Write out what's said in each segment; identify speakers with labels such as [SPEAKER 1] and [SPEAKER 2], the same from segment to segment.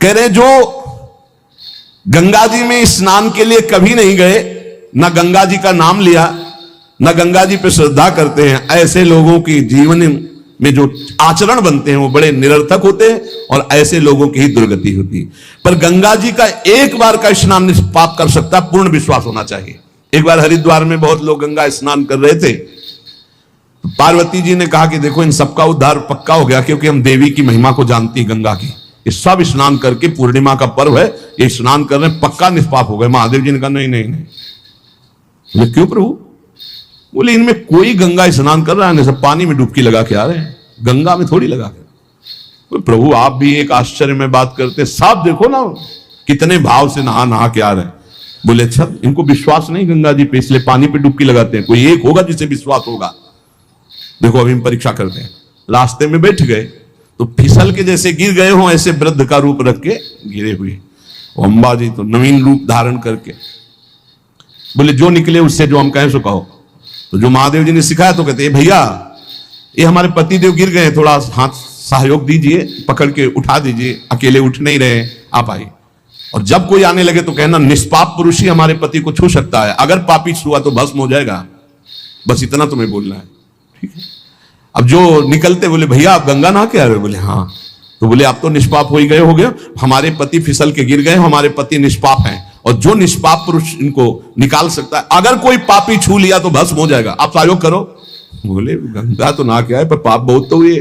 [SPEAKER 1] कह रहे जो गंगा जी में स्नान के लिए कभी नहीं गए, ना गंगा जी का नाम लिया, ना गंगा जी पे श्रद्धा करते हैं, ऐसे लोगों की जीवन में जो आचरण बनते हैं वो बड़े निरर्थक होते हैं और ऐसे लोगों की ही दुर्गति होती है। पर गंगा जी का एक बार का स्नान निष्पाप कर सकता है, पूर्ण विश्वास होना चाहिए। एक बार हरिद्वार में बहुत लोग गंगा स्नान कर रहे थे, पार्वती जी ने कहा कि देखो इन सबका उद्धार पक्का हो गया, क्योंकि हम देवी की महिमा को जानती हैं गंगा की, ये सब स्नान करके पूर्णिमा का पर्व है, ये स्नान कर रहे हैं, पक्का निष्पाप हो गए। महादेव जी ने कहा नहीं नहीं नहीं। बोले क्यों प्रभु? बोले इनमें कोई गंगा स्नान कर रहा है, सब पानी में डुबकी लगा के आ रहे हैं, गंगा में थोड़ी लगा के। प्रभु आप भी एक आश्चर्य में बात करते, साफ देखो ना कितने भाव से नहा नहा के आ रहे हैं। बोले अच्छा इनको विश्वास नहीं गंगा जी पे, इसलिए पानी पे डुबकी लगाते हैं, कोई एक होगा जिसे विश्वास होगा। देखो अभी हम परीक्षा करते हैं। रास्ते में बैठ गए तो फिसल के जैसे गिर गए हो ऐसे वृद्ध का रूप रख के गिरे हुए, अम्बा जी तो नवीन रूप धारण करके बोले जो निकले उससे जो हम कहें सो कहो। तो जो महादेव जी ने सिखाया तो कहते भैया ये हमारे पति देव गिर गए, थोड़ा हाथ सहयोग दीजिए, पकड़ के उठा दीजिए, अकेले उठ नहीं रहे, आप आइए। और जब कोई आने लगे तो कहना निष्पाप पुरुष ही हमारे पति को छू सकता है, अगर पापी छुआ तो भस्म हो जाएगा। बस इतना तुम्हें बोलना है, ठीक है। अब जो निकलते बोले भैया आप गंगा नहा के आ रहे हो? बोले हाँ। तो बोले आप तो निष्पाप हो ही गए हो गए, हमारे पति फिसल के गिर गए, हमारे पति निष्पाप हैं, और जो निष्पाप पुरुष इनको निकाल सकता है, अगर कोई पापी छू लिया तो भस्म हो जाएगा, आप सहयोग करो। बोले गंगा तो नहा के आए पर पाप बहुत तो हुए,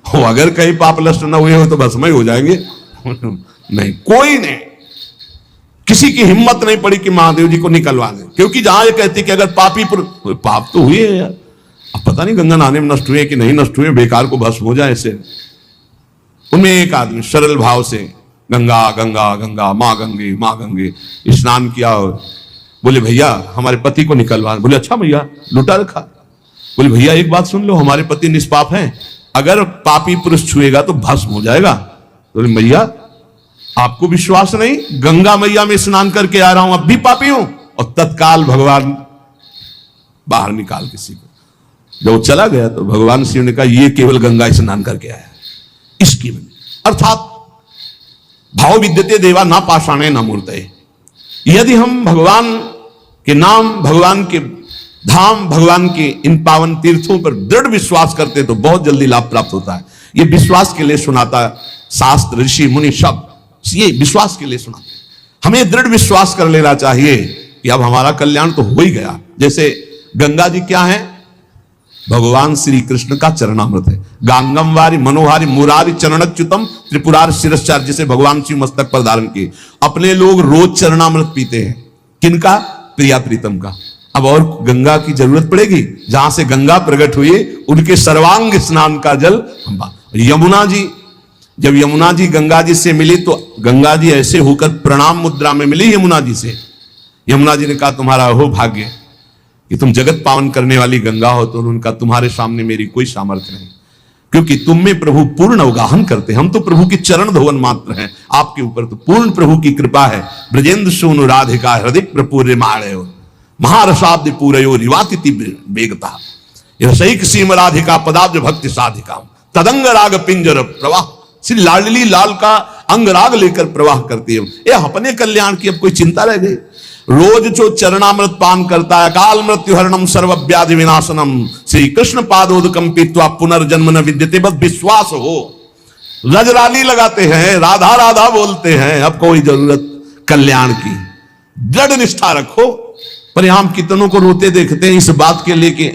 [SPEAKER 1] अगर कहीं पाप नष्ट ना हुए हो तो भस्म ही हो जाएंगे। नहीं, कोई नहीं, किसी की हिम्मत नहीं पड़ी कि महादेव जी को निकलवा दें, क्योंकि जहां ये कहती कि अगर पापी पाप तो हुए हैं यार, अब पता नहीं गंगा नहाने में नष्ट हुए कि नहीं नष्ट हुए, बेकार को भस्म हो जाए ऐसे। उनमें एक आदमी सरल भाव से गंगा गंगा गंगा माँ गंगे स्नान किया, बोले भैया हमारे पति को निकलवा। बोले अच्छा भैया लुटा रखा। बोले भैया एक बात सुन लो, हमारे पति निष्पाप हैं, अगर पापी पुरुष छुएगा तो भस्म हो जाएगा। बोले भैया आपको विश्वास नहीं, गंगा मैया में स्नान करके आ रहा हूं, अब भी पापी हूं। और तत्काल भगवान बाहर निकाल किसी को। जब चला गया तो भगवान शिव ने कहा ये केवल गंगा स्नान करके आया है, इसकी अर्थात भाव विद्यते देवा ना पाषाणे ना मूर्तये। यदि हम भगवान के नाम, भगवान के धाम, भगवान के इन पावन तीर्थों पर दृढ़ विश्वास करते तो बहुत जल्दी लाभ प्राप्त होता है। ये विश्वास के लिए सुनाता शास्त्र, ऋषि मुनि सब ये विश्वास के लिए सुनाते। हमें दृढ़ विश्वास कर लेना चाहिए कि अब हमारा कल्याण तो हो ही गया। जैसे गंगा जी क्या है? भगवान श्री कृष्ण का चरणामृत है। गांगम वारी मनोहारी मुरारी चरणच्युतम त्रिपुरार शिरश्चार, जिसे भगवान शिव मस्तक पर धारण किए। अपने लोग रोज चरणामृत पीते हैं, किनका? प्रिया प्रीतम का। अब और गंगा की जरूरत पड़ेगी? जहां से गंगा प्रकट हुई उनके सर्वांग स्नान का जल यमुना जी, जब यमुना जी गंगा जी से मिली तो गंगा जी ऐसे होकर प्रणाम मुद्रा में मिली यमुना जी से। यमुना जी ने कहा तुम्हारा हो भाग्य कि तुम जगत पावन करने वाली गंगा हो। तो उनका तुम्हारे सामने मेरी कोई सामर्थ्य नहीं, क्योंकि तुम में प्रभु पूर्ण अवगाहन करते हैं, हम तो प्रभु के चरण धोवन मात्र हैं, आपके ऊपर तो पूर्ण प्रभु की कृपा है। ब्रजेंद्र सोनु राधिका हृदय प्रपूर्य माणयो महारसाब्द पूरयो रिवातिथि वेगता रसैक सीम राधिका पदाब्ज भक्ति साधिका तदंग राग पिंजर प्रवाह। श्री लाडली लाल का अंग राग लेकर प्रवाह करती है। ये अपने कल्याण की अब कोई चिंता रह गई? रोज जो चरणामृत पान करता है, काल मृत्यु हरणम सर्व व्याधि विनाशनम श्री कृष्ण पादोदकम पीत्वा पुनर्जन्म न विद्यते। बस विश्वास हो, रजराली लगाते हैं, राधा राधा बोलते हैं, अब कोई जरूरत कल्याण की। दृढ़ निष्ठा रखो। पर हम कितनों को रोते देखते हैं इस बात के लिए कि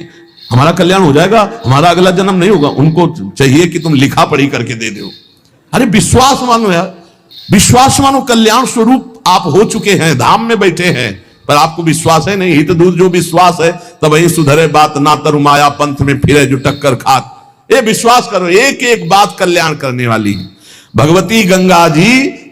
[SPEAKER 1] हमारा कल्याण हो जाएगा, हमारा अगला जन्म नहीं होगा। उनको चाहिए कि तुम लिखा पढ़ी करके दे दो। अरे विश्वास मानो यार, विश्वास मानो। कल्याण स्वरूप आप हो चुके हैं, धाम में बैठे हैं, पर आपको विश्वास है नहीं। हित दूर जो विश्वास है तब वही सुधरे बात, ना तरु माया पंथ में फिरे जो टक्कर खात। ये विश्वास करो, एक एक बात कल्याण करने वाली। भगवती गंगा जी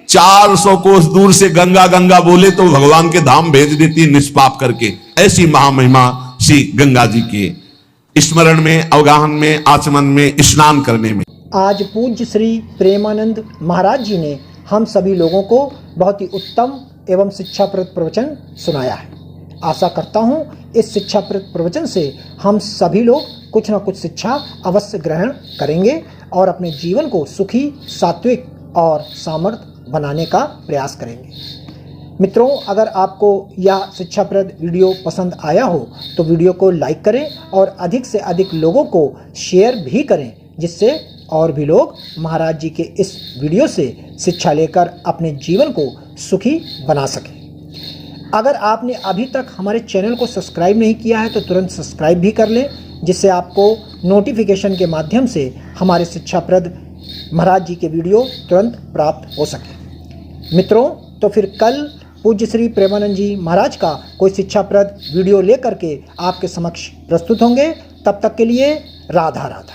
[SPEAKER 1] 400 कोस दूर से गंगा गंगा बोले तो भगवान के धाम भेज देती निष्पाप करके। ऐसी महामहिमा श्री गंगा जी के स्मरण में, अवगाहन में, आचमन में, स्नान करने में।
[SPEAKER 2] आज पूज्य श्री प्रेमानंद महाराज जी ने हम सभी लोगों को बहुत ही उत्तम एवं शिक्षाप्रद प्रवचन सुनाया है। आशा करता हूँ इस शिक्षाप्रद प्रवचन से हम सभी लोग कुछ न कुछ शिक्षा अवश्य ग्रहण करेंगे और अपने जीवन को सुखी, सात्विक और सामर्थ्य बनाने का प्रयास करेंगे। मित्रों, अगर आपको यह शिक्षाप्रद वीडियो पसंद आया हो तो वीडियो को लाइक करें और अधिक से अधिक लोगों को शेयर भी करें, जिससे और भी लोग महाराज जी के इस वीडियो से शिक्षा लेकर अपने जीवन को सुखी बना सकें। अगर आपने अभी तक हमारे चैनल को सब्सक्राइब नहीं किया है तो तुरंत सब्सक्राइब भी कर लें, जिससे आपको नोटिफिकेशन के माध्यम से हमारे शिक्षाप्रद महाराज जी के वीडियो तुरंत प्राप्त हो सके। मित्रों, तो फिर कल पूज्य श्री प्रेमानंद जी महाराज का कोई शिक्षाप्रद वीडियो लेकर के आपके समक्ष प्रस्तुत होंगे। तब तक के लिए राधा राधा।